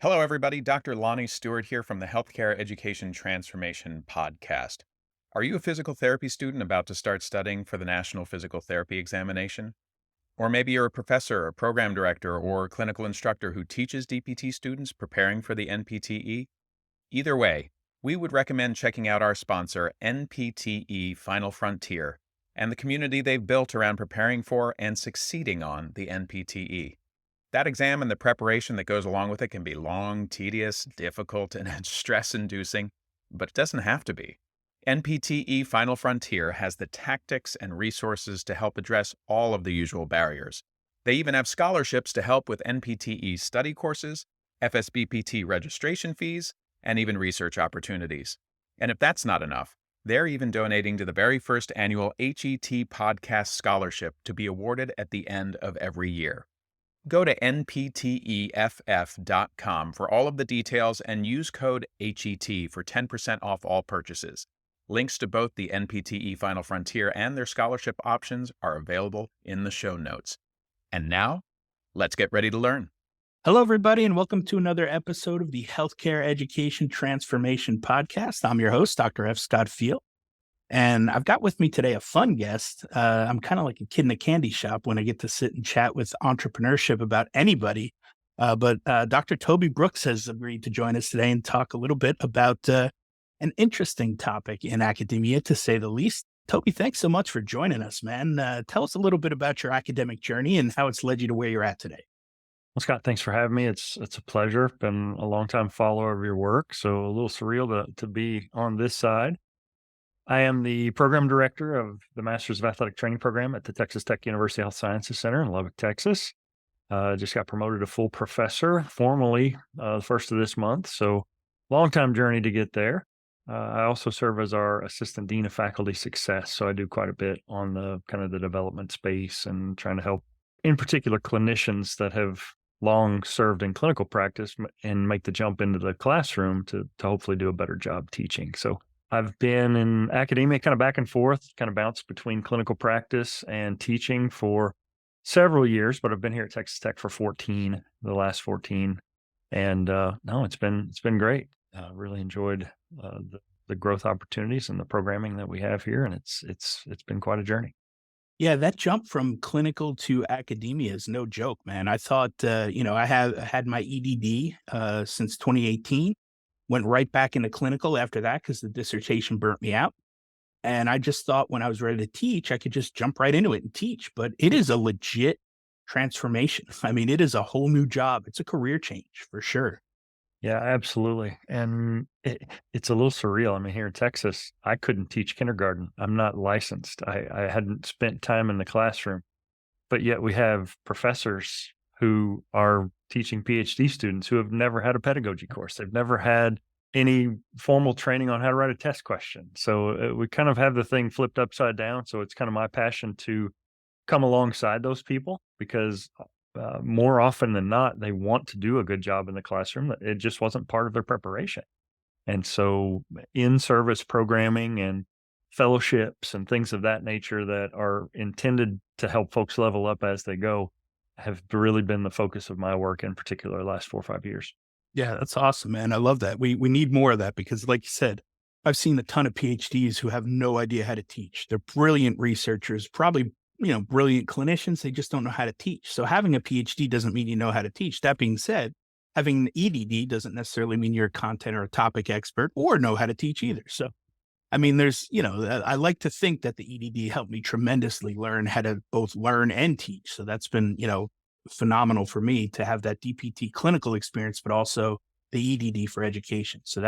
Hello, everybody. Dr. Lonnie Stewart here from the Healthcare Education Transformation Podcast. Are you a physical therapy student about to start studying for the National Physical Therapy Examination? Or maybe you're a professor, a program director, or clinical instructor who teaches DPT students preparing for the NPTE? Either way, we would recommend checking out our sponsor, NPTE Final Frontier, and the community they've built around preparing for and succeeding on the NPTE. That exam and the preparation that goes along with it can be long, tedious, difficult, and stress-inducing, but it doesn't have to be. NPTE Final Frontier has the tactics and resources to help address all of the usual barriers. They even have scholarships to help with NPTE study courses, FSBPT registration fees, and even research opportunities. And if that's not enough, they're even donating to the very first annual HET Podcast Scholarship to be awarded at the end of every year. Go to npteff.com for all of the details and use code HET for 10% off all purchases. Links to both the NPTE Final Frontier and their scholarship options are available in the show notes. And now, let's get ready to learn. Hello, everybody, and welcome to another episode of the Healthcare Education Transformation Podcast. I'm your host, Dr. F. Scott Field, and I've got with me today a fun guest. I'm kind of like a kid in a candy shop when I get to sit and chat with entrepreneurship about anybody. But Dr. Toby Brooks has agreed to join us today and talk a little bit about an interesting topic in academia, to say the least. Toby, thanks so much for joining us, man. Tell us a little bit about your academic journey and how it's led you to where you're at today. Well, Scott, thanks for having me. It's a pleasure. Been a longtime follower of your work, so a little surreal to be on this side. I am the program director of the Masters of Athletic Training program at the Texas Tech University Health Sciences Center in Lubbock, Texas. Just got promoted to full professor formally the first of this month, so long time journey to get there. I also serve as our assistant dean of faculty success, so I do quite a bit on the kind of the development space and trying to help, in particular, clinicians that have long served in clinical practice and make the jump into the classroom to hopefully do a better job teaching. So I've been in academia kind of back and forth, kind of bounced between clinical practice and teaching for several years, but I've been here at Texas Tech for the last 14. And no, it's been great. Really enjoyed the growth opportunities and the programming that we have here. And it's been quite a journey. Yeah, that jump from clinical to academia is no joke, man. I thought, I had my EDD since 2018, went right back into clinical after that because the dissertation burnt me out. And I just thought when I was ready to teach, I could just jump right into it and teach. But it is a legit transformation. I mean, it is a whole new job. It's a career change for sure. Yeah, absolutely. And it's a little surreal. I mean, here in Texas, I couldn't teach kindergarten. I'm not licensed. I hadn't spent time in the classroom, but yet we have professors who are teaching PhD students who have never had a pedagogy course. They've never had any formal training on how to write a test question. So we kind of have the thing flipped upside down. So it's kind of my passion to come alongside those people because more often than not, they want to do a good job in the classroom. It just wasn't part of their preparation. And so in-service programming and fellowships and things of that nature that are intended to help folks level up as they go have really been the focus of my work, in particular, the last 4 or 5 years. Yeah, that's awesome, man. I love that. We need more of that because, like you said, I've seen a ton of PhDs who have no idea how to teach. They're brilliant researchers, probably brilliant clinicians. They just don't know how to teach. So having a PhD doesn't mean you know how to teach. That being said, having an EDD doesn't necessarily mean you're a content or a topic expert or know how to teach either. So, I mean, I like to think that the EDD helped me tremendously learn how to both learn and teach. So that's been, phenomenal for me to have that DPT clinical experience, but also the EDD for education. So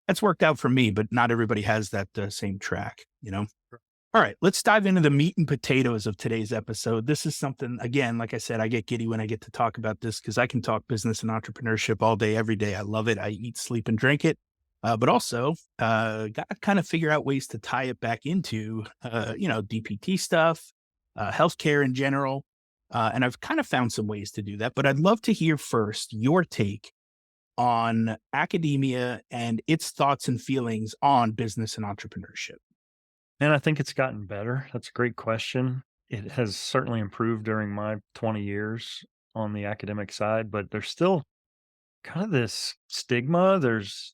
that's worked out for me, but not everybody has that same track. All right, let's dive into the meat and potatoes of today's episode. This is something, again, like I said, I get giddy when I get to talk about this because I can talk business and entrepreneurship all day, every day. I love it. I eat, sleep, and drink it. But also, got to kind of figure out ways to tie it back into, DPT stuff, healthcare in general. And I've kind of found some ways to do that. But I'd love to hear first your take on academia and its thoughts and feelings on business and entrepreneurship. And I think it's gotten better. That's a great question. It has certainly improved during my 20 years on the academic side, but there's still kind of this stigma. There's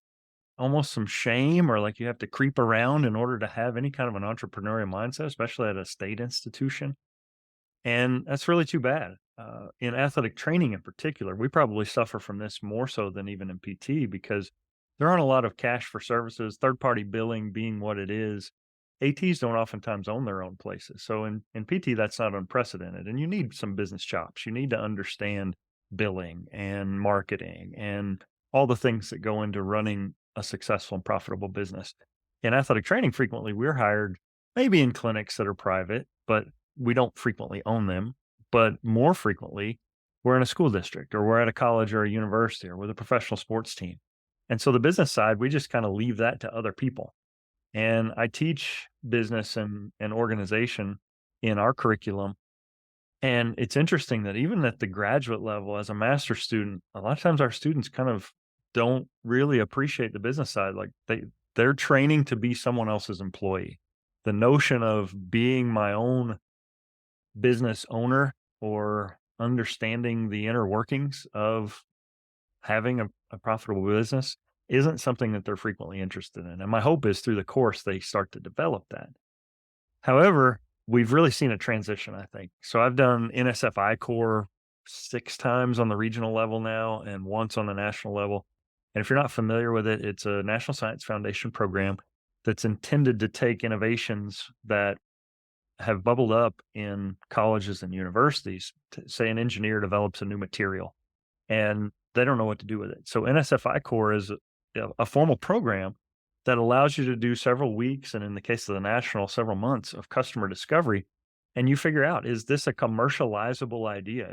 almost some shame, or like you have to creep around in order to have any kind of an entrepreneurial mindset, especially at a state institution. And that's really too bad. In athletic training in particular, we probably suffer from this more so than even in PT because there aren't a lot of cash for services, third party billing being what it is. ATs don't oftentimes own their own places. So in PT, that's not unprecedented. And you need some business chops. You need to understand billing and marketing and all the things that go into running a successful and profitable business. In athletic training, frequently we're hired maybe in clinics that are private, but we don't frequently own them, but more frequently, we're in a school district or we're at a college or a university or with a professional sports team. And so the business side, we just kind of leave that to other people. And I teach business and organization in our curriculum. And it's interesting that even at the graduate level, as a master's student, a lot of times our students kind of don't really appreciate the business side. Like they're training to be someone else's employee. The notion of being my own business owner or understanding the inner workings of having a profitable business isn't something that they're frequently interested in. And my hope is through the course, they start to develop that. However, we've really seen a transition, I think. So I've done NSFI core 6 times on the regional level now and once on the national level. And if you're not familiar with it, it's a National Science Foundation program that's intended to take innovations that have bubbled up in colleges and universities. Say an engineer develops a new material and they don't know what to do with it. So NSFI Core is a formal program that allows you to do several weeks, and in the case of the national, several months of customer discovery. And you figure out, is this a commercializable idea?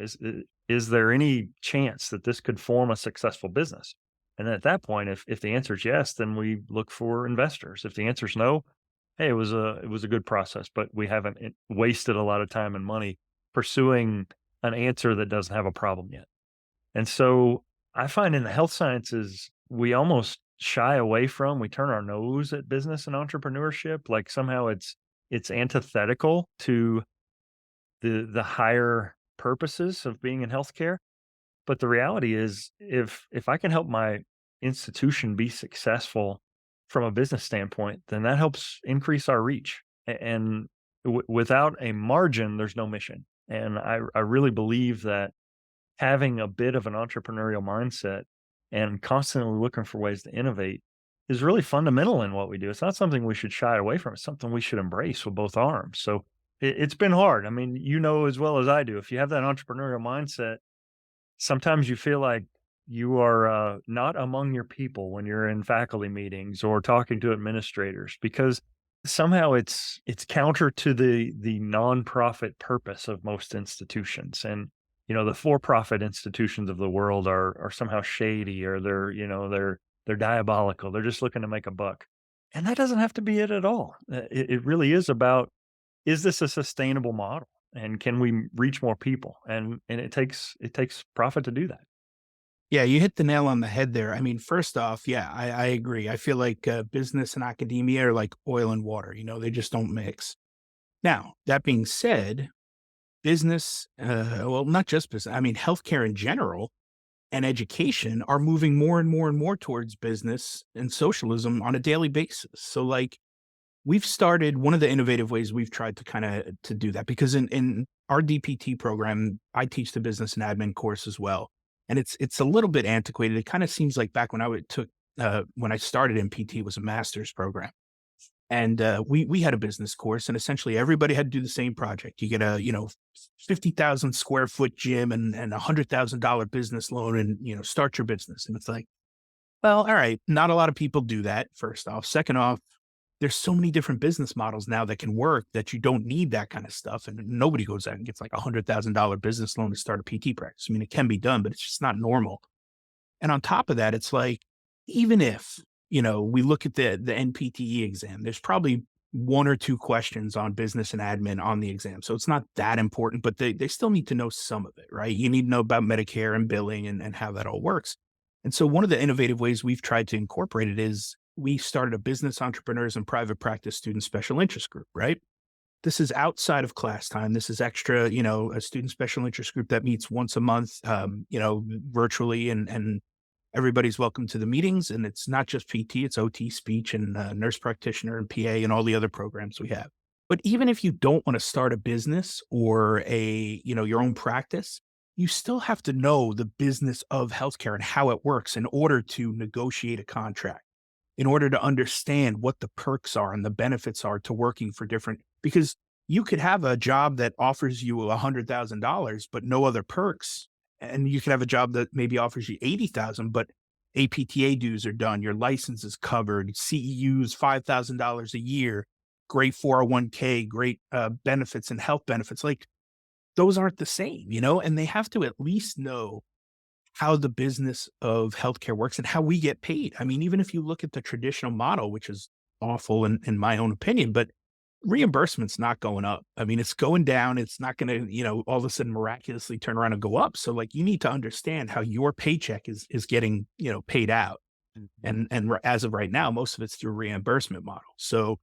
Is there any chance that this could form a successful business? And then at that point, if the answer is yes, then we look for investors. If the answer is no, hey, it was a good process, but we haven't wasted a lot of time and money pursuing an answer that doesn't have a problem yet. And so I find in the health sciences, we almost shy away from, we turn our nose at business and entrepreneurship. Like somehow it's antithetical to the higher purposes of being in healthcare. But the reality is if I can help my institution be successful from a business standpoint, then that helps increase our reach. And without a margin, there's no mission. And I really believe that having a bit of an entrepreneurial mindset and constantly looking for ways to innovate is really fundamental in what we do. It's not something we should shy away from. It's something we should embrace with both arms. So it's been hard. I mean, you know as well as I do, if you have that entrepreneurial mindset, sometimes you feel like you are not among your people when you're in faculty meetings or talking to administrators because somehow it's counter to the nonprofit purpose of most institutions. And the for-profit institutions of the world are somehow shady, or they're diabolical. They're just looking to make a buck, and that doesn't have to be it at all. It really is about, is this a sustainable model? And can we reach more people? And it takes profit to do that. Yeah, you hit the nail on the head there. I mean, first off, yeah, I agree. I feel like business and academia are like oil and water, they just don't mix. Now, that being said, business, well, not just business, I mean, healthcare in general and education are moving more and more and more towards business and socialism on a daily basis. So, like, we've started one of the innovative ways we've tried to kind of to do that because in our DPT program, I teach the business and admin course as well. And it's a little bit antiquated. It kind of seems like back when when I started in PT, it was a master's program. And we had a business course, and essentially everybody had to do the same project. You get a 50,000 square foot gym and $100,000 business loan, and start your business. And it's like, well, all right, not a lot of people do that. First off, second off, there's so many different business models now that can work that you don't need that kind of stuff, and nobody goes out and gets like $100,000 business loan to start a PT practice. I mean, it can be done, but it's just not normal. And on top of that, it's like, even if, we look at the NPTE exam, there's probably one or two questions on business and admin on the exam. So it's not that important, but they still need to know some of it, right? You need to know about Medicare and billing and how that all works. And so one of the innovative ways we've tried to incorporate it is we started a business entrepreneurs and private practice student special interest group, right? This is outside of class time. This is extra, a student special interest group that meets once a month, virtually and Everybody's welcome to the meetings, and it's not just PT, it's OT, speech, and nurse practitioner and PA and all the other programs we have. But even if you don't want to start a business or your own practice, you still have to know the business of healthcare and how it works in order to negotiate a contract, in order to understand what the perks are and the benefits are to working for different, because you could have a job that offers you $100,000, but no other perks. And you could have a job that maybe offers you 80,000, but APTA dues are done. Your license is covered. CEUs, $5,000 a year, great 401k, great benefits and health benefits. Like those aren't the same, and they have to at least know how the business of healthcare works and how we get paid. I mean, even if you look at the traditional model, which is awful in my own opinion, but reimbursement's not going up. I mean, it's going down. It's not going to, all of a sudden miraculously turn around and go up. So like you need to understand how your paycheck is getting, paid out. As of right now, most of it's through reimbursement model. So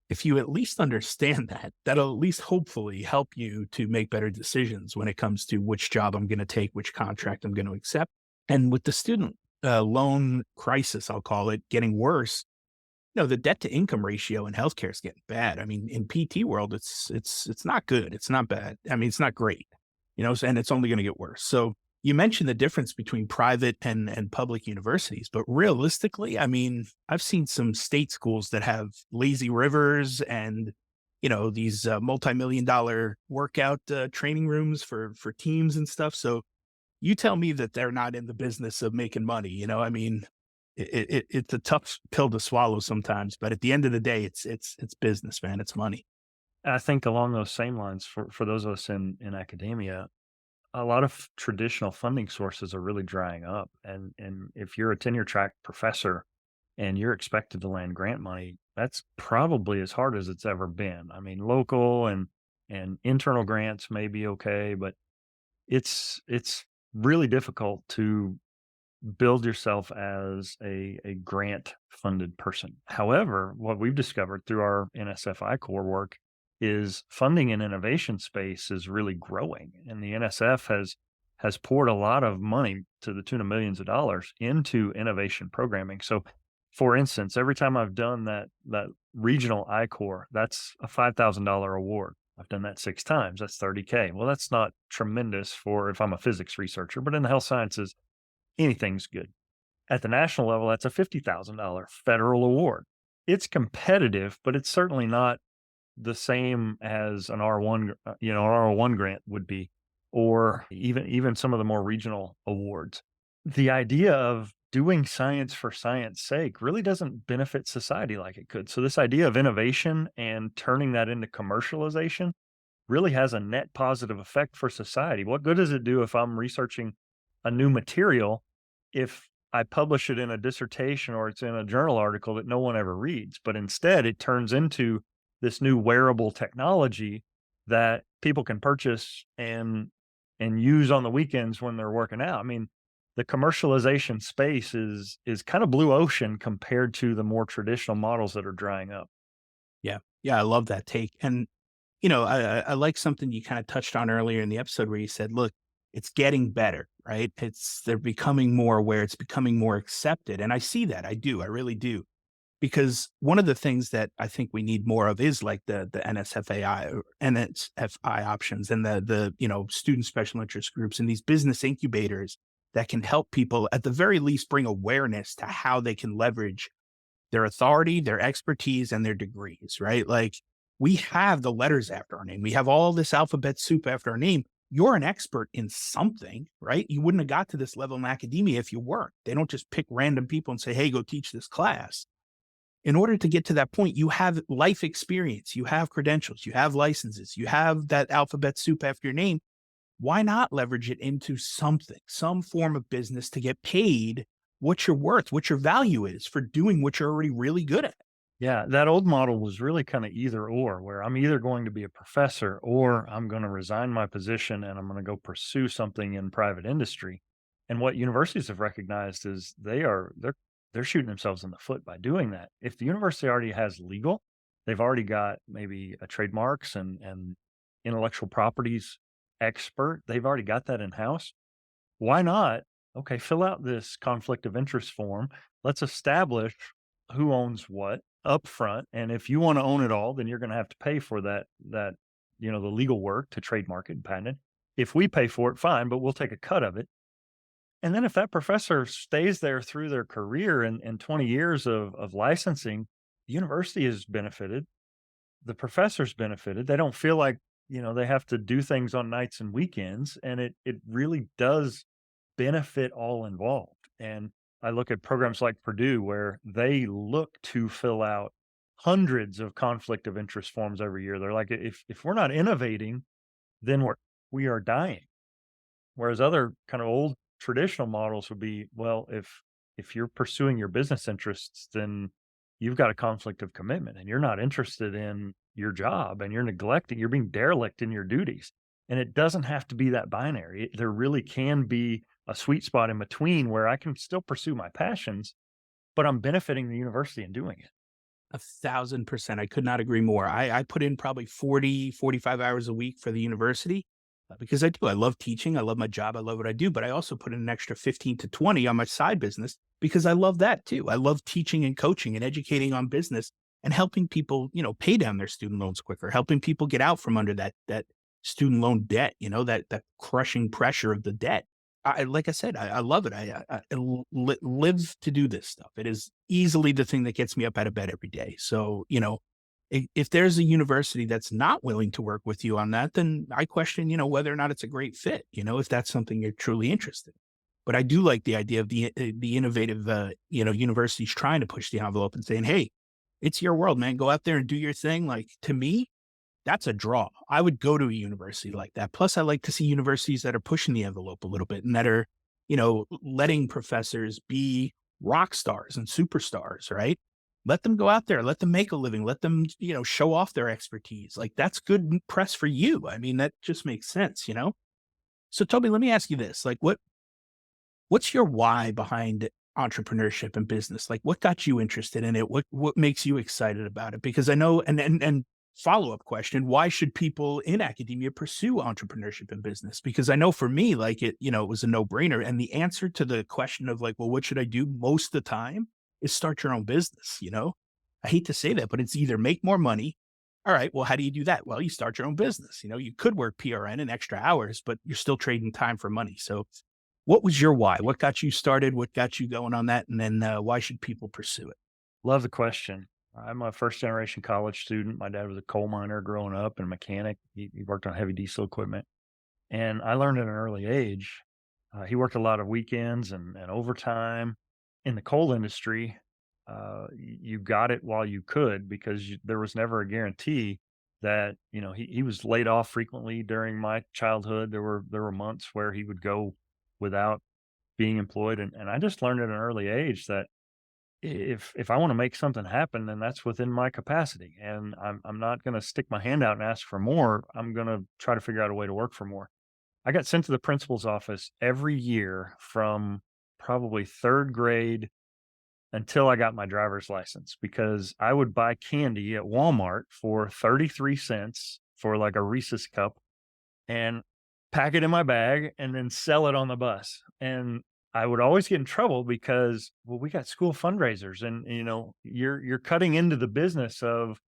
if you at least understand that, that'll at least hopefully help you to make better decisions when it comes to which job I'm going to take, which contract I'm going to accept. And with the student loan crisis, I'll call it, getting worse, the debt to income ratio in healthcare is getting bad. I mean, in PT world, it's not good. It's not bad. I mean, it's not great, and it's only going to get worse. So you mentioned the difference between private and public universities, but realistically, I mean, I've seen some state schools that have lazy rivers and, these multi-million dollar workout training rooms for teams and stuff. So you tell me that they're not in the business of making money. I mean, it's a tough pill to swallow sometimes, but at the end of the day, it's business, man. It's money. I think along those same lines, for those of us in academia, a lot of traditional funding sources are really drying up. And if you're a tenure track professor and you're expected to land grant money, that's probably as hard as it's ever been. I mean, local and internal grants may be okay, but it's really difficult to build yourself as a grant funded person. However, what we've discovered through our NSFI core work is funding in innovation space is really growing. And the NSF has poured a lot of money to the tune of millions of dollars into innovation programming. So for instance, every time I've done that regional I-Core, that's a $5,000 award. I've done that 6 times. That's 30K. Well, that's not tremendous for if I'm a physics researcher, but in the health sciences, anything's good. At the national level, that's a $50,000 federal award. It's competitive, but it's certainly not the same as an R1, an R1 grant would be, or even some of the more regional awards. The idea of doing science for science sake really doesn't benefit society like it could. So this idea of innovation and turning that into commercialization really has a net positive effect for society. What good does it do if I'm researching a new material if I publish it in a dissertation or it's in a journal article that no one ever reads, but instead it turns into this new wearable technology that people can purchase and use on the weekends when they're working out. I mean, the commercialization space is kind of blue ocean compared to the more traditional models that are drying up. Yeah. Yeah. I love that take. And, I like something you kind of touched on earlier in the episode where you said, look, it's getting better, right? They're becoming more aware. It's becoming more accepted. And I see that. I do. I really do. Because one of the things that I think we need more of is like the NSFAI or NSFI options and the student special interest groups and these business incubators that can help people at the very least bring awareness to how they can leverage their authority, their expertise, and their degrees, right? Like we have the letters after our name. We have all this alphabet soup after our name. You're an expert in something, right? You wouldn't have got to this level in academia if you weren't. They don't just pick random people and say, hey, go teach this class. In order to get to that point, you have life experience, you have credentials, you have licenses, you have that alphabet soup after your name. Why not leverage it into something, some form of business to get paid what you're worth, what your value is for doing what you're already really good at? Yeah, that old model was really kind of either or, where I'm either going to be a professor or I'm going to resign my position and I'm going to go pursue something in private industry. And what universities have recognized is they're shooting themselves in the foot by doing that. If the university already has legal, they've already got maybe a trademarks and intellectual properties expert, they've already got that in house. Why not okay, fill out this conflict of interest form. Let's establish who owns what up front. And if you want to own it all, then you're going to have to pay for the legal work to trademark it and patent it. If we pay for it, fine, but we'll take a cut of it. And then if that professor stays there through their career and 20 years of licensing, the university has benefited, the professors benefited. They don't feel like, they have to do things on nights and weekends. And it really does benefit all involved. And I look at programs like Purdue where they look to fill out hundreds of conflict of interest forms every year. They're like, if we're not innovating, then we are dying. Whereas other kind of old traditional models would be, well, if you're pursuing your business interests, then you've got a conflict of commitment and you're not interested in your job and you're being derelict in your duties. And it doesn't have to be that binary. There really can be a sweet spot in between where I can still pursue my passions, but I'm benefiting the university in doing it. 1,000%. I could not agree more. I put in probably 40, 45 hours a week for the university because I do. I love teaching. I love my job. I love what I do. But I also put in an extra 15 to 20 on my side business because I love that too. I love teaching and coaching and educating on business and helping people, pay down their student loans quicker, helping people get out from under that student loan debt, that crushing pressure of the debt. Like I said, I love it. I live to do this stuff. It is easily the thing that gets me up out of bed every day. So, if there's a university that's not willing to work with you on that, then I question, whether or not it's a great fit, if that's something you're truly interested in. But I do like the idea of the innovative, universities trying to push the envelope and saying, hey, it's your world, man. Go out there and do your thing. Like to me, that's a draw. I would go to a university like that. Plus, I like to see universities that are pushing the envelope a little bit and that are, letting professors be rock stars and superstars, right? Let them go out there, let them make a living, let them, show off their expertise. Like that's good press for you. I mean, that just makes sense. So Toby, let me ask you this. Like what's your why behind entrepreneurship and business? Like what got you interested in it? What makes you excited about it? Because I know and follow-up question, why should people in academia pursue entrepreneurship and business? Because I know for me, like it was a no-brainer. And the answer to the question of like, well, what should I do most of the time is start your own business. I hate to say that, but it's either make more money. All right, well, how do you do that? Well, you start your own business. You could work PRN and extra hours, but you're still trading time for money. So what was your why? What got you started? What got you going on that? And then why should people pursue it? Love the question. I'm a first generation college student. My dad was a coal miner growing up and a mechanic. He worked on heavy diesel equipment. And I learned at an early age, he worked a lot of weekends and overtime in the coal industry. You got it while you could because there was never a guarantee that he was laid off frequently during my childhood. There were months where he would go without being employed, and I just learned at an early age that if I want to make something happen, then that's within my capacity, and I'm not going to stick my hand out and ask for more. I'm going to try to figure out a way to work for more. I got sent to the principal's office every year from probably third grade until I got my driver's license because I would buy candy at Walmart for 33 cents for like a Reese's cup and pack it in my bag and then sell it on the bus. And I would always get in trouble because, well, we got school fundraisers and you're cutting into the business of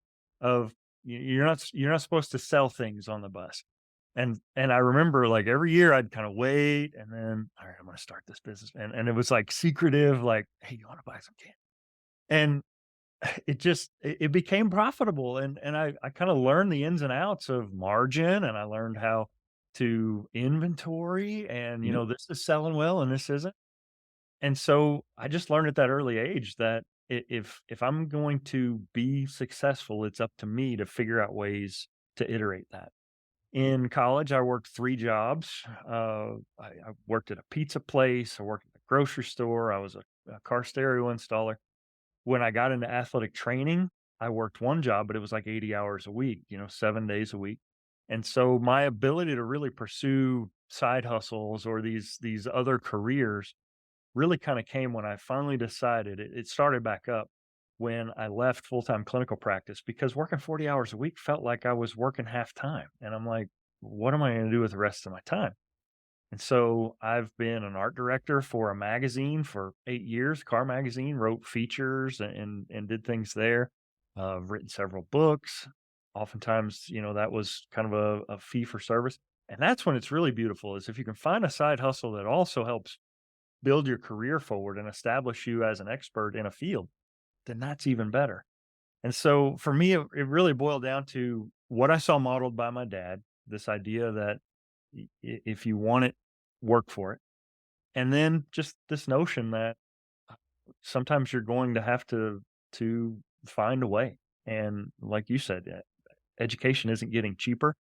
you're not supposed to sell things on the bus. And I remember like every year I'd kind of wait and then, all right, I'm gonna start this business. And it was like secretive, like, hey, you want to buy some candy? And it became profitable and I kind of learned the ins and outs of margin and I learned how to inventory and Yep. this is selling well and this isn't. And so I just learned at that early age that if I'm going to be successful, it's up to me to figure out ways to iterate that. In college, I worked 3 jobs. I worked at a pizza place, I worked at a grocery store, I was a car stereo installer. When I got into athletic training, I worked 1 job, but it was like 80 hours a week, 7 days a week. And so my ability to really pursue side hustles or these other careers really kinda came when I finally decided it started back up when I left full-time clinical practice because working 40 hours a week felt like I was working half time, and I'm like, "What am I gonna do with the rest of my time?" And so I've been an art director for a magazine for 8 years, car magazine, wrote features and did things there. I've written several books. Oftentimes, that was kind of a fee for service. And that's when it's really beautiful is if you can find a side hustle that also helps build your career forward and establish you as an expert in a field, then that's even better. And so for me, it really boiled down to what I saw modeled by my dad, this idea that if you want it, work for it. And then just this notion that sometimes you're going to have to find a way. And like you said, education isn't getting cheaper.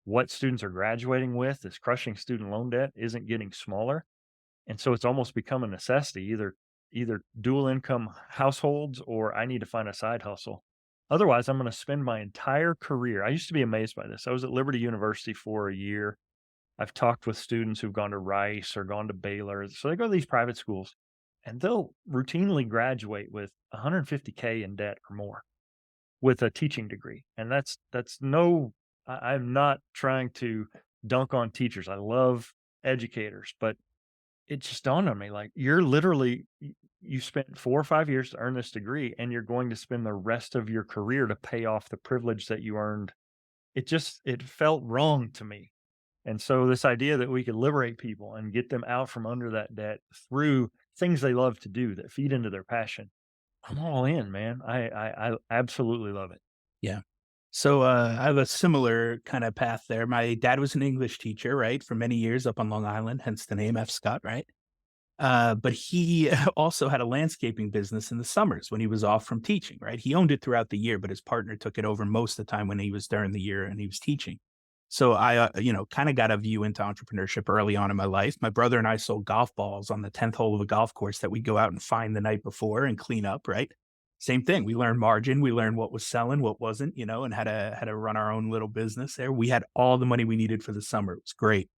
What students are graduating with is crushing student loan debt isn't getting smaller. And so it's almost become a necessity, either dual income households or I need to find a side hustle. Otherwise, I'm going to spend my entire career. I used to be amazed by this. I was at Liberty University for a year. I've talked with students who've gone to Rice or gone to Baylor. So they go to these private schools and they'll routinely graduate with 150K in debt or more with a teaching degree. And that's no I'm not trying to dunk on teachers. I love educators, but it just dawned on me, like, you're literally you spent 4 or 5 years to earn this degree, and you're going to spend the rest of your career to pay off the privilege that you earned. It felt wrong to me. And so this idea that we could liberate people and get them out from under that debt through things they love to do that feed into their passion, I'm all in, man. I absolutely love it. Yeah. So I have a similar kind of path there. My dad was an English teacher, right, for many years up on Long Island, hence the name F. Scott, right? But he also had a landscaping business in the summers when he was off from teaching, right? He owned it throughout the year, but his partner took it over most of the time when he was during the year and he was teaching. So I, kind of got a view into entrepreneurship early on in my life. My brother and I sold golf balls on the 10th hole of a golf course that we go out and find the night before and clean up, right? Same thing. We learned margin. We learned what was selling, what wasn't, and how to run our own little business there. We had all the money we needed for the summer. It was great.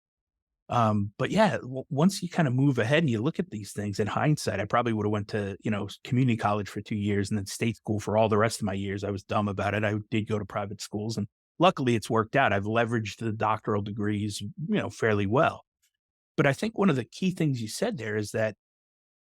But yeah, once you kind of move ahead and you look at these things in hindsight, I probably would have went to, community college for 2 years and then state school for all the rest of my years. I was dumb about it. I did go to private schools and luckily it's worked out. I've leveraged the doctoral degrees, fairly well. But I think one of the key things you said there is that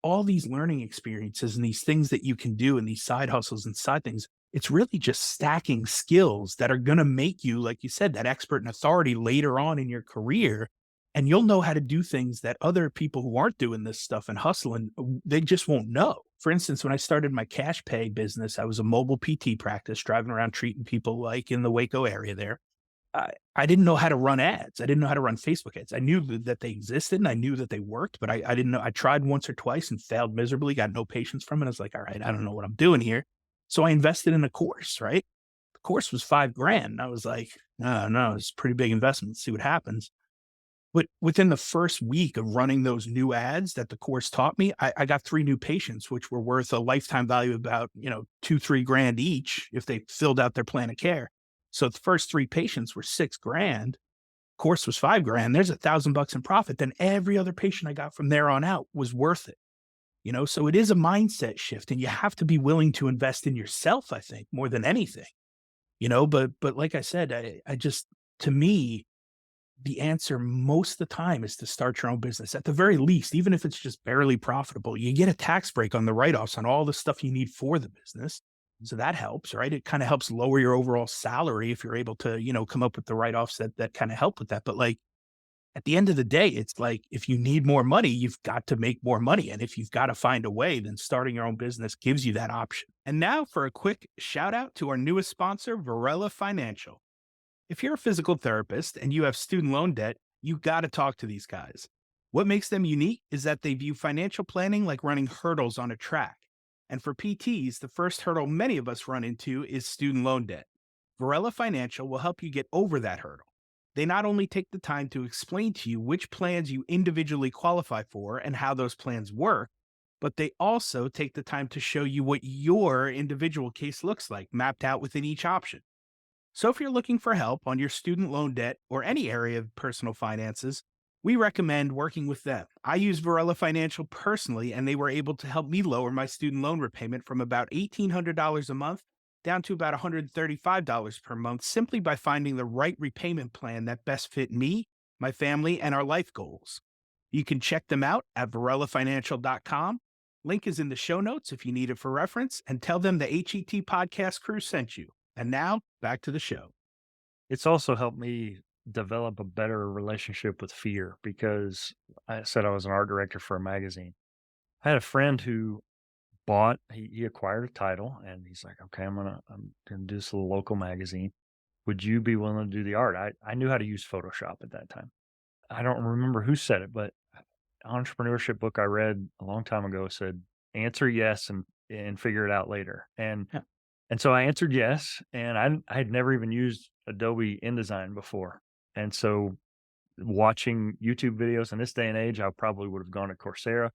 all these learning experiences and these things that you can do and these side hustles and side things, it's really just stacking skills that are going to make you, like you said, that expert and authority later on in your career. And you'll know how to do things that other people who aren't doing this stuff and hustling, they just won't know. For instance, when I started my cash pay business, I was a mobile PT practice driving around treating people like in the Waco area there. I didn't know how to run ads. I didn't know how to run Facebook ads. I knew that they existed and I knew that they worked, but I didn't know. I tried once or twice and failed miserably, got no patience from it. I was like, all right, I don't know what I'm doing here. So I invested in a course, right? The course was $5,000. I was like, no, it's a pretty big investment. Let's see what happens. But within the first week of running those new ads that the course taught me, I got 3 new patients, which were worth a lifetime value of about, 2, 3 grand each if they filled out their plan of care. So the first 3 patients were 6 grand. Course was 5 grand. There's $1,000 in profit. Then every other patient I got from there on out was worth it. So it is a mindset shift and you have to be willing to invest in yourself, I think, more than anything, but like I said, I just, to me, the answer most of the time is to start your own business. At the very least, even if it's just barely profitable, you get a tax break on the write-offs on all the stuff you need for the business. So that helps, right? It kind of helps lower your overall salary if you're able to, come up with the write-offs that kind of help with that. But like at the end of the day, it's like if you need more money, you've got to make more money. And if you've got to find a way, then starting your own business gives you that option. And now for a quick shout out to our newest sponsor, Varela Financial. If you're a physical therapist and you have student loan debt, you got to talk to these guys. What makes them unique is that they view financial planning like running hurdles on a track. And for PTs, the first hurdle many of us run into is student loan debt. Varela Financial will help you get over that hurdle. They not only take the time to explain to you which plans you individually qualify for and how those plans work, but they also take the time to show you what your individual case looks like, mapped out within each option. So if you're looking for help on your student loan debt or any area of personal finances, we recommend working with them. I use Varela Financial personally, and they were able to help me lower my student loan repayment from about $1,800 a month down to about $135 per month simply by finding the right repayment plan that best fit me my family, and our life goals. You can check them out at varellafinancial.com. Link is in the show notes if you need it for reference, and tell them the HET podcast crew sent you. And now back to the show. It's also helped me develop a better relationship with fear because I said I was an art director for a magazine. I had a friend who he acquired a title and he's like, okay, I'm gonna do this little local magazine. Would you be willing to do the art? I knew how to use Photoshop at that time. I don't remember who said it, but entrepreneurship book I read a long time ago said, answer yes and figure it out later. Yeah. And so I answered yes, and I had never even used Adobe InDesign before. And so watching YouTube videos in this day and age, I probably would have gone to Coursera.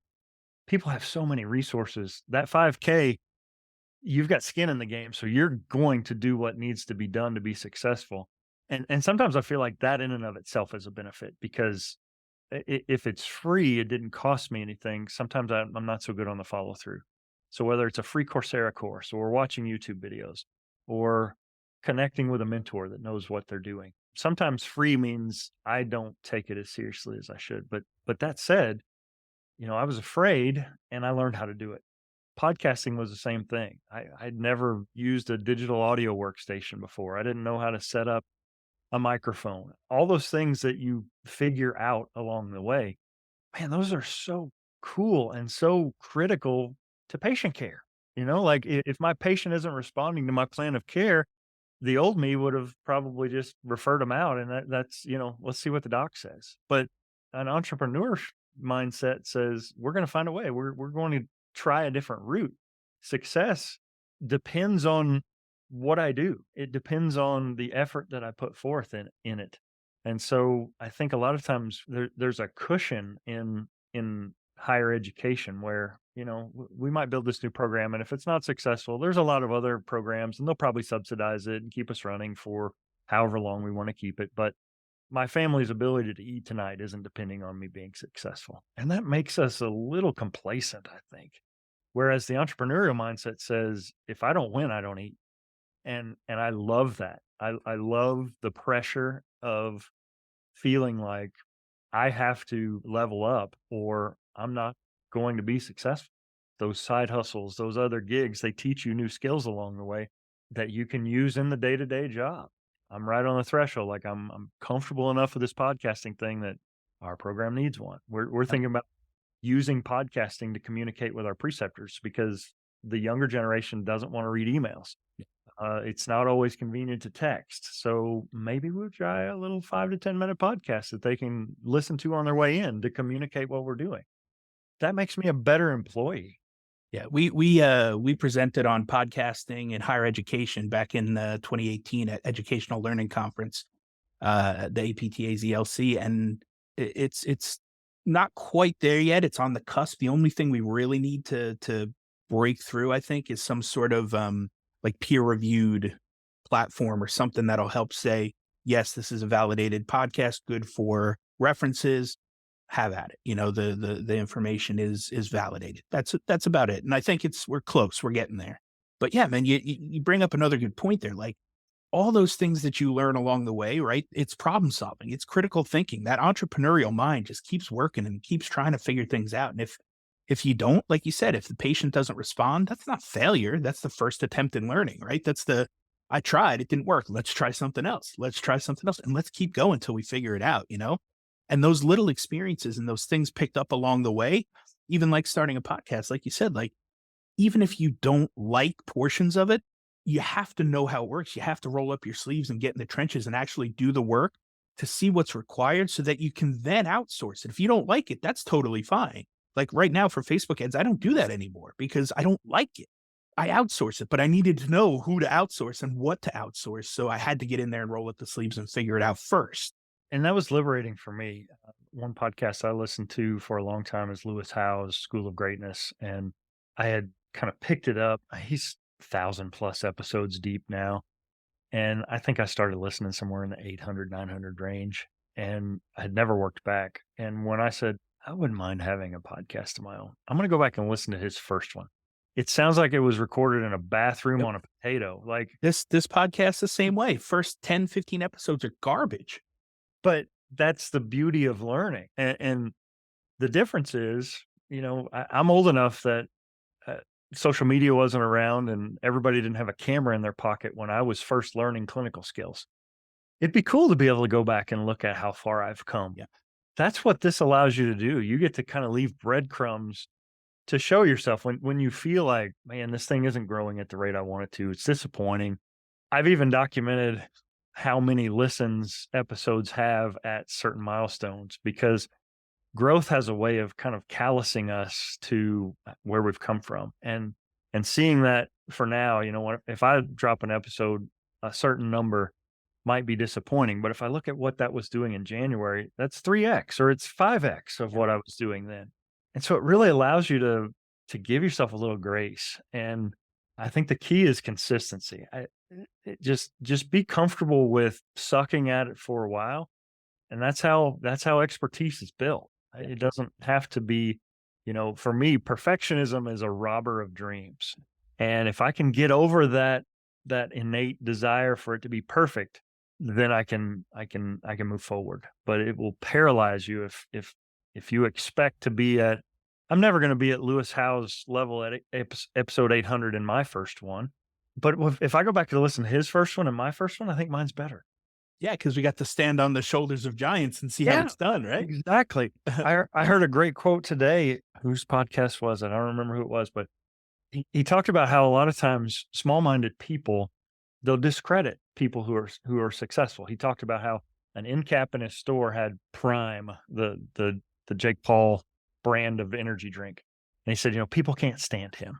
People have so many resources. That 5K, you've got skin in the game, so you're going to do what needs to be done to be successful. And sometimes I feel like that in and of itself is a benefit because if it's free, it didn't cost me anything. Sometimes I'm not so good on the follow through. So whether it's a free Coursera course or watching YouTube videos or connecting with a mentor that knows what they're doing, sometimes free means I don't take it as seriously as I should. But that said, I was afraid and I learned how to do it. Podcasting was the same thing. I'd never used a digital audio workstation before. I didn't know how to set up a microphone, all those things that you figure out along the way. Man, those are so cool and so critical to patient care. Like if my patient isn't responding to my plan of care, the old me would have probably just referred them out. And that's, let's see what the doc says. But an entrepreneur mindset says, we're going to find a way. We're going to try a different route. Success depends on what I do. It depends on the effort that I put forth in it. And so I think a lot of times there's a cushion in higher education where, we might build this new program, and if it's not successful, there's a lot of other programs and they'll probably subsidize it and keep us running for however long we want to keep it. But my family's ability to eat tonight isn't depending on me being successful. And that makes us a little complacent, I think. Whereas the entrepreneurial mindset says, if I don't win, I don't eat. And I love that. I love the pressure of feeling like I have to level up or I'm not going to be successful. Those side hustles, those other gigs, they teach you new skills along the way that you can use in the day-to-day job. I'm right on the threshold. Like I'm comfortable enough with this podcasting thing that our program needs one. We're thinking about using podcasting to communicate with our preceptors because the younger generation doesn't want to read emails. It's not always convenient to text. So maybe we'll try a little 5 to 10 minute podcast that they can listen to on their way in to communicate what we're doing. That makes me a better employee. Yeah, we presented on podcasting and higher education back in 2018 at Educational Learning Conference, the APTA ZLC, and it's not quite there yet. It's on the cusp. The only thing we really need to break through, I think, is some sort of like peer-reviewed platform or something that'll help say, yes, this is a validated podcast, good for references. Have at it. The information is validated. That's about it. And I think we're close. We're getting there. But yeah, man, you bring up another good point there. Like all those things that you learn along the way, right? It's problem solving. It's critical thinking. That entrepreneurial mind just keeps working and keeps trying to figure things out. And if you don't, like you said, if the patient doesn't respond, that's not failure. That's the first attempt in learning, right? I tried, it didn't work. Let's try something else. Let's try something else. And let's keep going until we figure it out, And those little experiences and those things picked up along the way, even like starting a podcast, like you said, like even if you don't like portions of it, you have to know how it works. You have to roll up your sleeves and get in the trenches and actually do the work to see what's required so that you can then outsource it. If you don't like it, that's totally fine. Like right now for Facebook ads, I don't do that anymore because I don't like it. I outsource it, but I needed to know who to outsource and what to outsource. So I had to get in there and roll up the sleeves and figure it out first. And that was liberating for me. One podcast I listened to for a long time is Lewis Howe's School of Greatness. And I had kind of picked it up. He's 1,000+ episodes deep now. And I think I started listening somewhere in the 800, 900 range. And I had never worked back. And when I said, I wouldn't mind having a podcast of my own, I'm going to go back and listen to his first one. It sounds like it was recorded in a bathroom on a potato. Like this podcast the same way. First 10, 15 episodes are garbage. But that's the beauty of learning. And the difference is, I'm old enough that uh, social media wasn't around and everybody didn't have a camera in their pocket when I was first learning clinical skills. It'd be cool to be able to go back and look at how far I've come. Yeah. That's what this allows you to do. You get to kind of leave breadcrumbs to show yourself when you feel like, man, this thing isn't growing at the rate I want it to. It's disappointing. I've even documented how many listens episodes have at certain milestones because growth has a way of kind of callousing us to where we've come from. And seeing that for now, if I drop an episode, a certain number might be disappointing, but if I look at what that was doing in January, that's 3x or it's 5x of Yeah. what I was doing then. And so it really allows you to give yourself a little grace. And I think the key is consistency. Just be comfortable with sucking at it for a while, and that's how expertise is built. Yeah. It doesn't have to be, for me, perfectionism is a robber of dreams. And if I can get over that innate desire for it to be perfect, then I can move forward. But it will paralyze you if you expect to be at I'm never going to be at Lewis Howe's level at episode 800 in my first one. But if I go back to listen to his first one and my first one, I think mine's better. Yeah, because we got to stand on the shoulders of giants and see how Yeah, it's done, right? exactly. I heard a great quote today. Whose podcast was it? I don't remember who it was, but he talked about how a lot of times small-minded people, they'll discredit people who are successful. He talked about how an end cap in his store had Prime, the Jake Paul brand of energy drink. And he said, people can't stand him.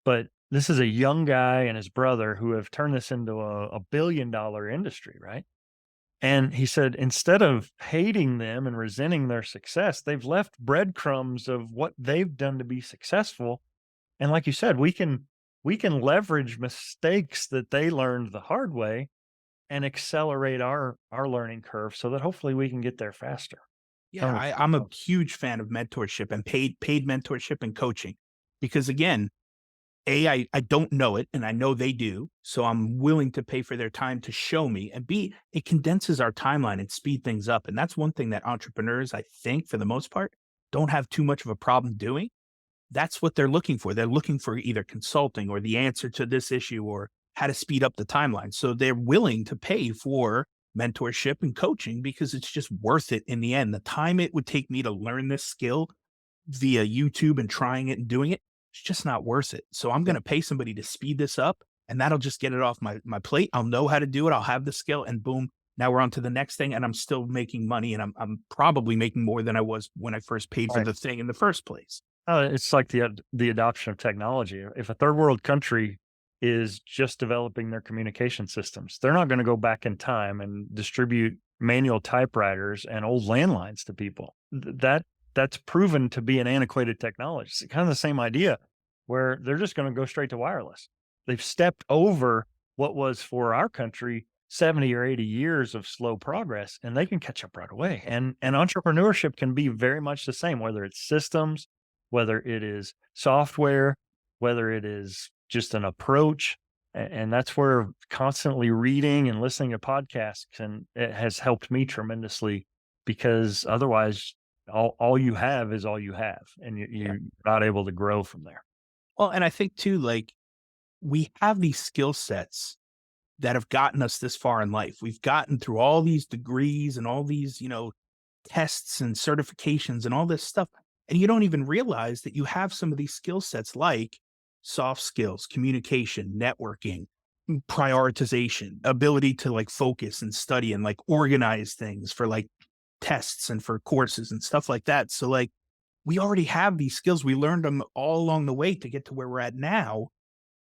But this is a young guy and his brother who have turned this into a billion-dollar industry, right? And he said, instead of hating them and resenting their success, they've left breadcrumbs of what they've done to be successful. And like you said, we can leverage mistakes that they learned the hard way and accelerate our learning curve so that hopefully we can get there faster. I Yeah, don't know. I'm a huge fan of mentorship and paid mentorship and coaching because again, I don't know it and I know they do. So I'm willing to pay for their time to show me. And B, it condenses our timeline and speed things up. And that's one thing that entrepreneurs, I think, for the most part, don't have too much of a problem doing. That's what they're looking for. They're looking for either consulting or the answer to this issue or how to speed up the timeline. So they're willing to pay for mentorship and coaching because it's just worth it in the end. The time it would take me to learn this skill via YouTube and trying it and doing it, it's just not worth it. So I'm going to pay somebody to speed this up and that'll just get it off my plate. I'll know how to do it. I'll have the skill and boom, now we're on to the next thing and I'm still making money and I'm probably making more than I was when I first paid for Right. the thing in the first place. It's like the adoption of technology. If a third world country is just developing their communication systems, they're not going to go back in time and distribute manual typewriters and old landlines to people. That's proven to be an antiquated technology. It's kind of the same idea where they're just going to go straight to wireless. They've stepped over what was for our country 70 or 80 years of slow progress and they can catch up right away. And entrepreneurship can be very much the same, whether it's systems, whether it is software, whether it is just an approach. And that's where constantly reading and listening to podcasts and it has helped me tremendously because otherwise all you have is all you have and Yeah. you're not able to grow from there. Well, and I think too, like we have these skill sets that have gotten us this far in life. We've gotten through all these degrees and all these, tests and certifications and all this stuff. And you don't even realize that you have some of these skill sets like soft skills, communication, networking, prioritization, ability to like focus and study and like organize things for like tests and for courses and stuff like that. So like we already have these skills. We learned them all along the way to get to where we're at now.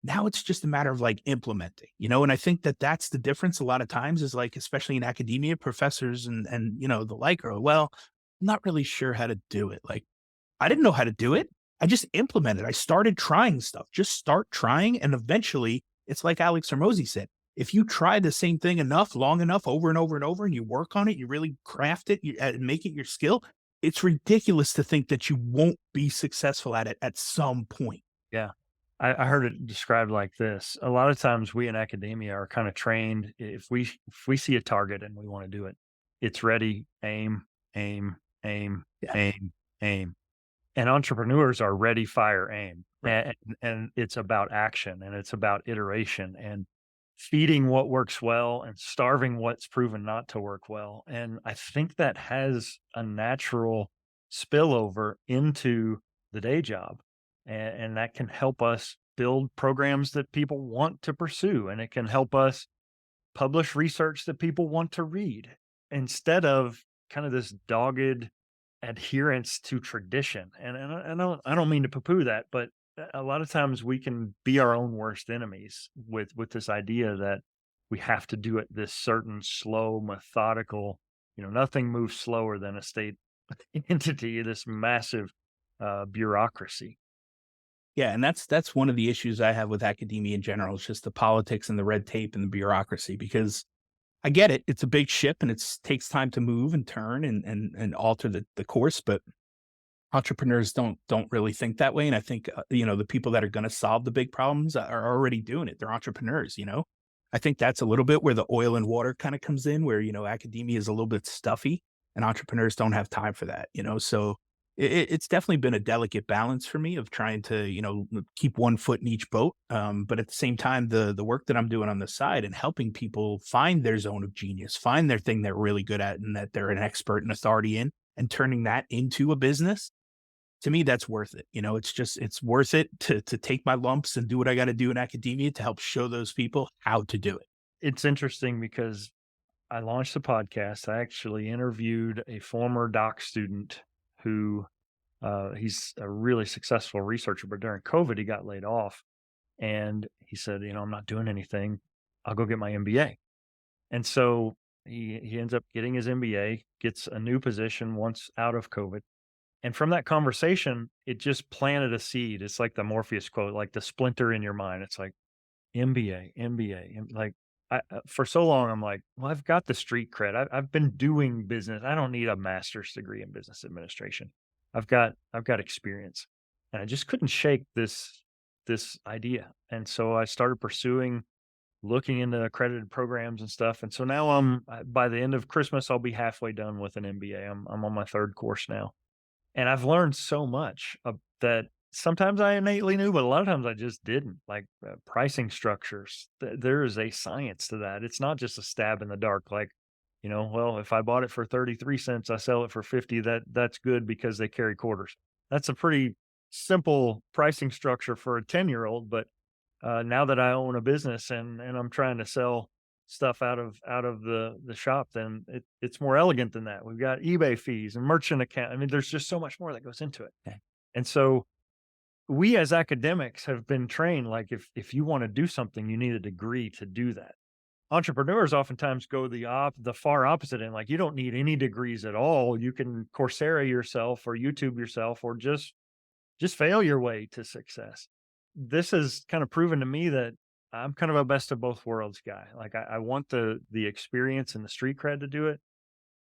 Now it's just a matter of like implementing, and I think that that's the difference a lot of times is like, especially in academia, professors and, the like are, well, I'm not really sure how to do it. Like, I didn't know how to do it. I just implemented. I started trying stuff. Just start trying. And eventually it's like Alex Hermosi said, if you try the same thing enough, long enough, over and over and over, and you work on it, you really craft it, and make it your skill, it's ridiculous to think that you won't be successful at it at some point. Yeah. I heard it described like this. A lot of times we in academia are kind of trained if we see a target and we want to do it, It's ready, aim, aim, aim, Yeah. aim, aim. And entrepreneurs are ready, fire, aim. Right. And it's about action and it's about iteration and feeding what works well and starving what's proven not to work well. And I think that has a natural spillover into the day job. And that can help us build programs that people want to pursue. And it can help us publish research that people want to read instead of kind of this dogged adherence to tradition. And I don't mean to poo-poo that, but a lot of times we can be our own worst enemies with this idea that we have to do it this certain slow, methodical, nothing moves slower than a state entity, this massive bureaucracy. Yeah, and that's one of the issues I have with academia in general. It's just the politics and the red tape and the bureaucracy because I get it. It's a big ship and it takes time to move and turn and alter the course, but entrepreneurs don't really think that way. And I think the people that are going to solve the big problems are already doing it. They're entrepreneurs. I think that's a little bit where the oil and water kind of comes in, where academia is a little bit stuffy and entrepreneurs don't have time for that. So it's definitely been a delicate balance for me of trying to keep one foot in each boat, but at the same time the work that I'm doing on the side and helping people find their zone of genius, find their thing they're really good at and that they're an expert and authority in, and turning that into a business. To me, that's worth it. It's worth it to take my lumps and do what I got to do in academia to help show those people how to do it. It's interesting because I launched the podcast. I actually interviewed a former doc student who he's a really successful researcher, but during COVID, he got laid off. And he said, I'm not doing anything. I'll go get my MBA. And so he ends up getting his MBA, gets a new position once out of COVID. And from that conversation, it just planted a seed. It's like the Morpheus quote, like the splinter in your mind. It's like MBA, MBA, and like for so long, I'm like, well, I've got the street cred. I've been doing business. I don't need a master's degree in business administration. I've got experience, and I just couldn't shake this idea. And so I started pursuing, looking into accredited programs and stuff. And so now by the end of Christmas, I'll be halfway done with an MBA. I'm on my third course now. And I've learned so much that sometimes I innately knew, but a lot of times I just didn't. Like pricing structures, there is a science to that. It's not just a stab in the dark. Like, well, if I bought it for 33 cents, I sell it for 50. That's good because they carry quarters. That's a pretty simple pricing structure for a 10-year-old. But now that I own a business and I'm trying to sell stuff out of the shop, then it's more elegant than that. We've got eBay fees and merchant account. I mean, there's just so much more that goes into it. Okay. And so we as academics have been trained, like if you want to do something, you need a degree to do that. Entrepreneurs oftentimes go the far opposite end. Like you don't need any degrees at all. You can Coursera yourself or YouTube yourself or just fail your way to success. This has kind of proven to me that I'm kind of a best of both worlds guy. Like I want the experience and the street cred to do it,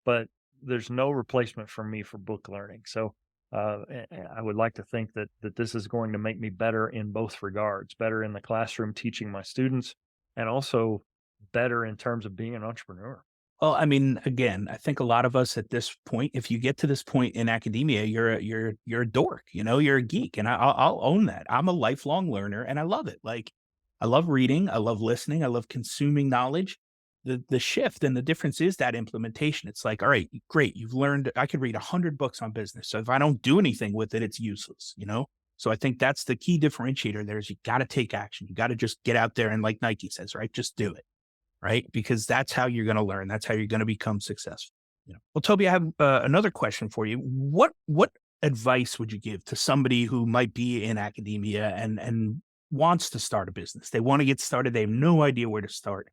but there's no replacement for me for book learning. So I would like to think that this is going to make me better in both regards, better in the classroom teaching my students, and also better in terms of being an entrepreneur. Well, I mean, again, I think a lot of us at this point, if you get to this point in academia, you're a dork, you're a geek, and I'll own that. I'm a lifelong learner, and I love it. Like, I love reading, I love listening, I love consuming knowledge. The shift and the difference is that implementation. It's like, all right, great, you've learned. I could read 100 books on business, so if I don't do anything with it, it's useless. So I think that's the key differentiator. There is you got to take action. You got to just get out there and, like Nike says, right, just do it. Right? Because that's how you're going to learn. That's how you're going to become successful. Well, Toby, I have another question for you. What advice would you give to somebody who might be in academia and wants to start a business? They want to get started. They have no idea where to start.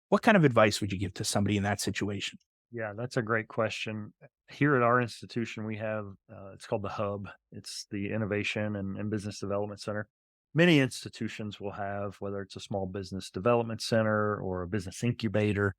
What kind of advice would you give to somebody in that situation? Yeah, that's a great question. Here at our institution, we have it's called the Hub. It's the Innovation and Business Development Center. Many institutions will have, whether it's a small business development center or a business incubator.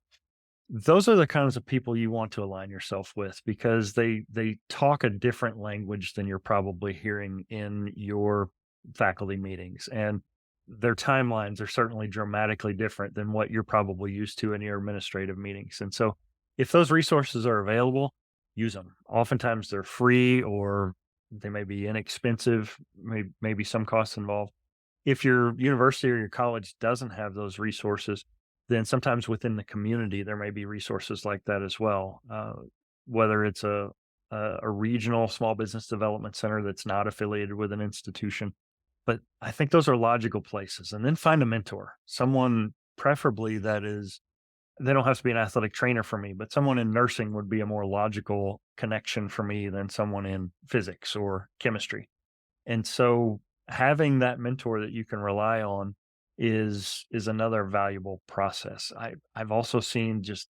Those are the kinds of people you want to align yourself with because they talk a different language than you're probably hearing in your faculty meetings, and their timelines are certainly dramatically different than what you're probably used to in your administrative meetings. And so if those resources are available, use them. Oftentimes they're free or they may be inexpensive, maybe some costs involved. If your university or your college doesn't have those resources, then sometimes within the community there may be resources like that as well. Whether it's a regional small business development center that's not affiliated with an institution, but I think those are logical places. And then find a mentor, someone preferably that is, they don't have to be an athletic trainer for me, but someone in nursing would be a more logical connection for me than someone in physics or chemistry. And so having that mentor that you can rely on is another valuable process. I've also seen just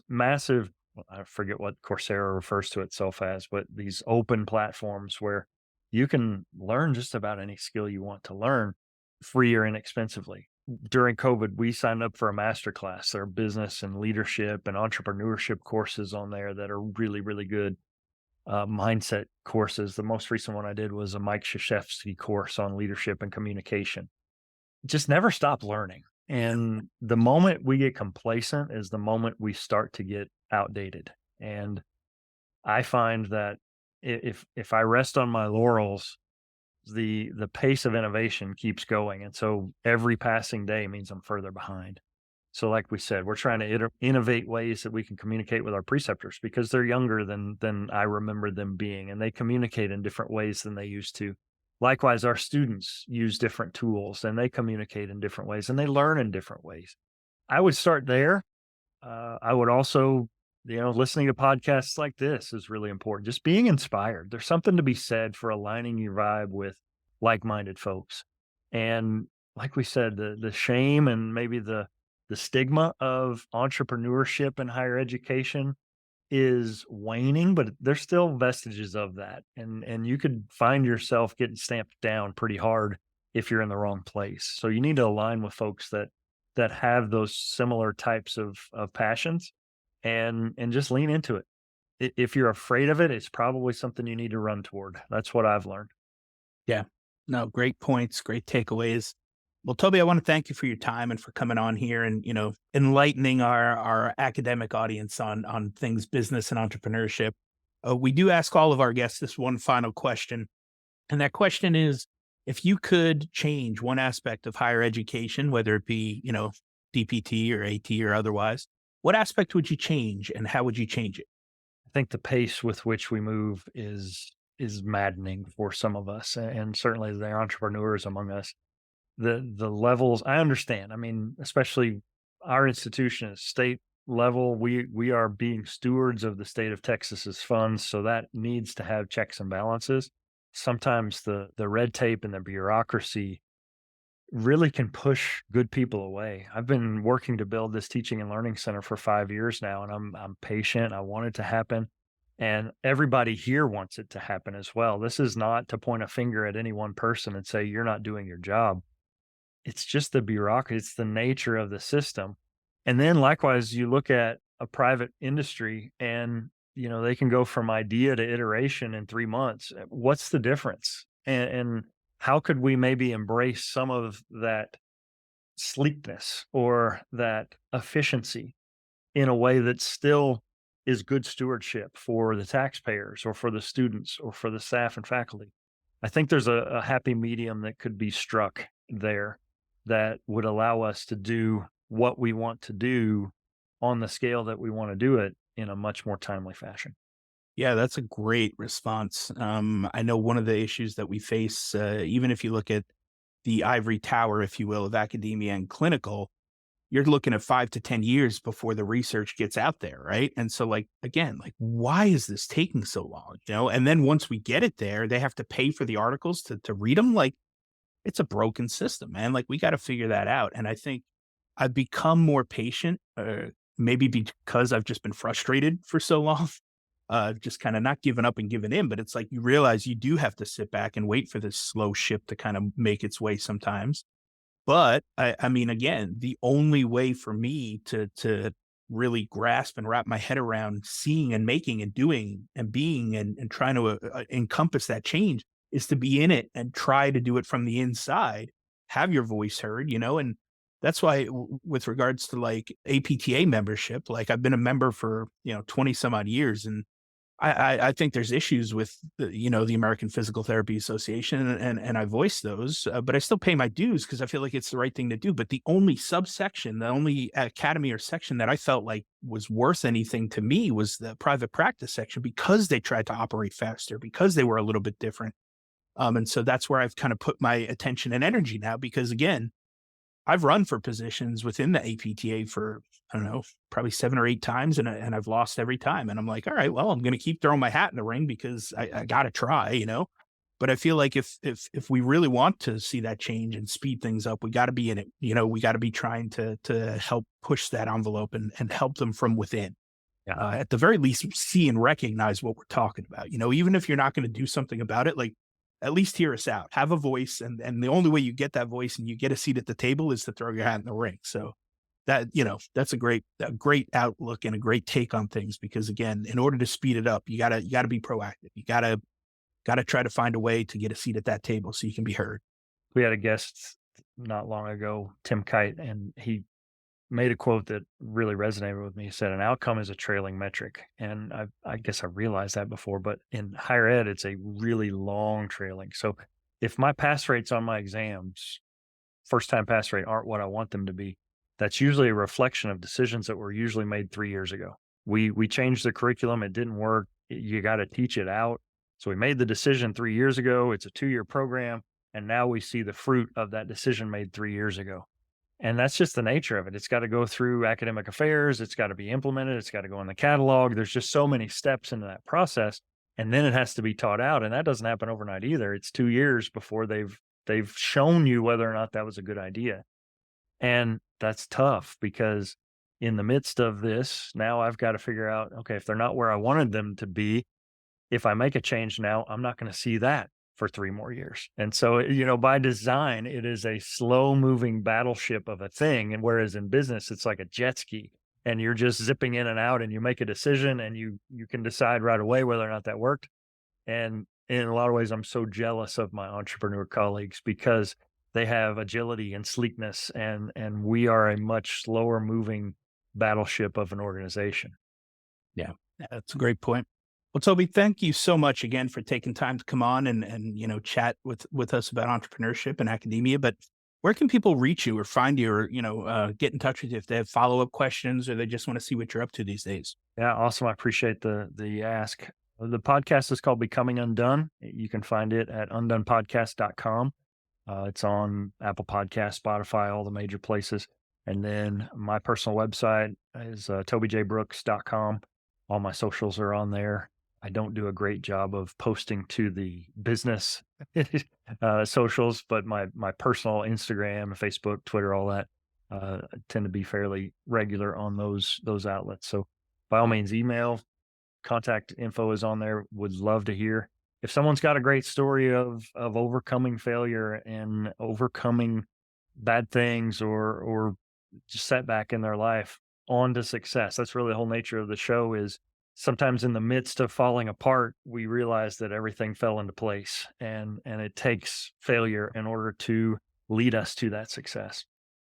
massive, well, I forget what Coursera refers to itself as, but these open platforms where you can learn just about any skill you want to learn free or inexpensively. During COVID, we signed up for a master class. There are business and leadership and entrepreneurship courses on there that are really, really good. Mindset courses. The most recent one I did was a Mike Krzyzewski course on leadership and communication. Just never stop learning. And the moment we get complacent is the moment we start to get outdated. And I find that if I rest on my laurels, the pace of innovation keeps going. And so every passing day means I'm further behind. So, like we said, we're trying to innovate ways that we can communicate with our preceptors because they're younger than I remember them being, and they communicate in different ways than they used to. Likewise, our students use different tools and they communicate in different ways and they learn in different ways. I would start there. I would also, listening to podcasts like this is really important. Just being inspired. There's something to be said for aligning your vibe with like-minded folks. And like we said, the shame and maybe the stigma of entrepreneurship in higher education is waning, but there's still vestiges of that. And you could find yourself getting stamped down pretty hard if you're in the wrong place. So you need to align with folks that have those similar types of passions and just lean into it. If you're afraid of it, it's probably something you need to run toward. That's what I've learned. Yeah. No, great points, great takeaways. Well, Toby, I want to thank you for your time and for coming on here and, enlightening our academic audience on things business and entrepreneurship. We do ask all of our guests this one final question. And that question is, if you could change one aspect of higher education, whether it be, DPT or AT or otherwise, what aspect would you change and how would you change it? I think the pace with which we move is maddening for some of us, and certainly the entrepreneurs among us. The levels, I understand. I mean, especially our institution at state level, we are being stewards of the state of Texas's funds, so that needs to have checks and balances. Sometimes the red tape and the bureaucracy really can push good people away. I've been working to build this teaching and learning center for 5 years now, and I'm patient. I want it to happen, and everybody here wants it to happen as well. This is not to point a finger at any one person and say you're not doing your job. It's just the bureaucracy, it's the nature of the system. And then likewise, you look at a private industry and, they can go from idea to iteration in 3 months. What's the difference? And how could we maybe embrace some of that sleekness or that efficiency in a way that still is good stewardship for the taxpayers or for the students or for the staff and faculty? I think there's a happy medium that could be struck there that would allow us to do what we want to do on the scale that we want to do it in a much more timely fashion. Yeah, that's a great response. I know one of the issues that we face, even if you look at the ivory tower, if you will, of academia and clinical, you're looking at 5 to 10 years before the research gets out there, right? And so, again, why is this taking so long? And then once we get it there, they have to pay for the articles to read them. It's a broken system, man. We got to figure that out. And I think I've become more patient, maybe because I've just been frustrated for so long, just kind of not giving up and giving in. But it's like you realize you do have to sit back and wait for this slow ship to kind of make its way sometimes. But I mean, again, the only way for me to really grasp and wrap my head around seeing and making and doing and being and trying to encompass that change is to be in it and try to do it from the inside, have your voice heard, and That's why with regards to like APTA membership, like I've been a member for, 20 some odd years. And I think there's issues with the American Physical Therapy Association, and I voice those, but I still pay my dues because I feel like it's the right thing to do. But the only subsection, the only academy or section that I felt like was worth anything to me was the private practice section, because they tried to operate faster, because they were a little bit different. And so that's where I've kind of put my attention and energy now, because again, I've run for positions within the APTA for, I don't know, probably 7 or 8 times, and I've lost every time. And I'm like, all right, well, I'm going to keep throwing my hat in the ring because I got to try. But I feel like if we really want to see that change and speed things up, we got to be in it. We got to be trying to help push that envelope and help them from within. Yeah. At the very least, see and recognize what we're talking about. Even if you're not going to do something about it, like, at least hear us out, have a voice. And the only way you get that voice and you get a seat at the table is to throw your hat in the ring. So that's a great outlook and a great take on things, because again, in order to speed it up, you gotta be proactive. You gotta try to find a way to get a seat at that table so you can be heard. We had a guest not long ago, Tim Kite, and he made a quote that really resonated with me. He said, "An outcome is a trailing metric." And I guess I realized that before, but in higher ed, it's a really long trailing. So if my pass rates on my exams, first time pass rate, aren't what I want them to be, that's usually a reflection of decisions that were usually made 3 years ago. We changed the curriculum. It didn't work. You got to teach it out. So we made the decision 3 years ago. It's a 2-year program. And now we see the fruit of that decision made 3 years ago. And that's just the nature of it. It's got to go through academic affairs. It's got to be implemented. It's got to go in the catalog. There's just so many steps into that process. And then it has to be taught out. And that doesn't happen overnight either. It's 2 years before they've shown you whether or not that was a good idea. And that's tough, because in the midst of this, now I've got to figure out, okay, if they're not where I wanted them to be, if I make a change now, I'm not going to see that for 3 more years. And so, by design, it is a slow moving battleship of a thing. And whereas in business, it's like a jet ski, and you're just zipping in and out, and you make a decision and you can decide right away whether or not that worked. And in a lot of ways, I'm so jealous of my entrepreneur colleagues, because they have agility and sleekness, and we are a much slower moving battleship of an organization. Yeah, that's a great point. Well, Toby, thank you so much again for taking time to come on and chat with us about entrepreneurship and academia. But where can people reach you or find you, or get in touch with you if they have follow-up questions, or they just want to see what you're up to these days? Yeah, awesome. I appreciate the ask. The podcast is called Becoming Undone. You can find it at undonepodcast.com. It's on Apple Podcasts, Spotify, all the major places. And then my personal website is tobyjbrooks.com. All my socials are on there. I don't do a great job of posting to the business socials, but my personal Instagram, Facebook, Twitter, all that tend to be fairly regular on those outlets. So by all means, email, contact info is on there. Would love to hear. If someone's got a great story of overcoming failure and overcoming bad things or just setback in their life on to success, that's really the whole nature of the show. Is sometimes in the midst of falling apart, we realize that everything fell into place, and it takes failure in order to lead us to that success.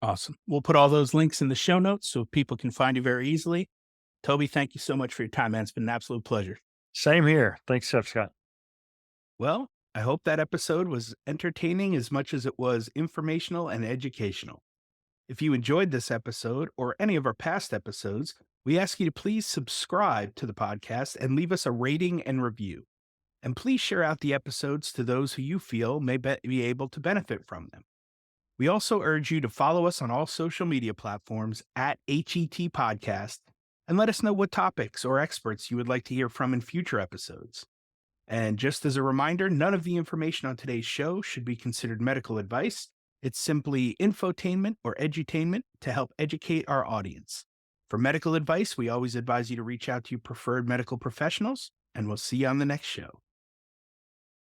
Awesome. We'll put all those links in the show notes so people can find you very easily. Toby, thank you so much for your time, man. It's been an absolute pleasure. Same here. Thanks, Chef Scott. Well, I hope that episode was entertaining as much as it was informational and educational. If you enjoyed this episode or any of our past episodes, we ask you to please subscribe to the podcast and leave us a rating and review. And please share out the episodes to those who you feel may be able to benefit from them. We also urge you to follow us on all social media platforms at HET Podcast, and let us know what topics or experts you would like to hear from in future episodes. And just as a reminder, none of the information on today's show should be considered medical advice. It's simply infotainment or edutainment to help educate our audience. For medical advice, we always advise you to reach out to your preferred medical professionals, and we'll see you on the next show.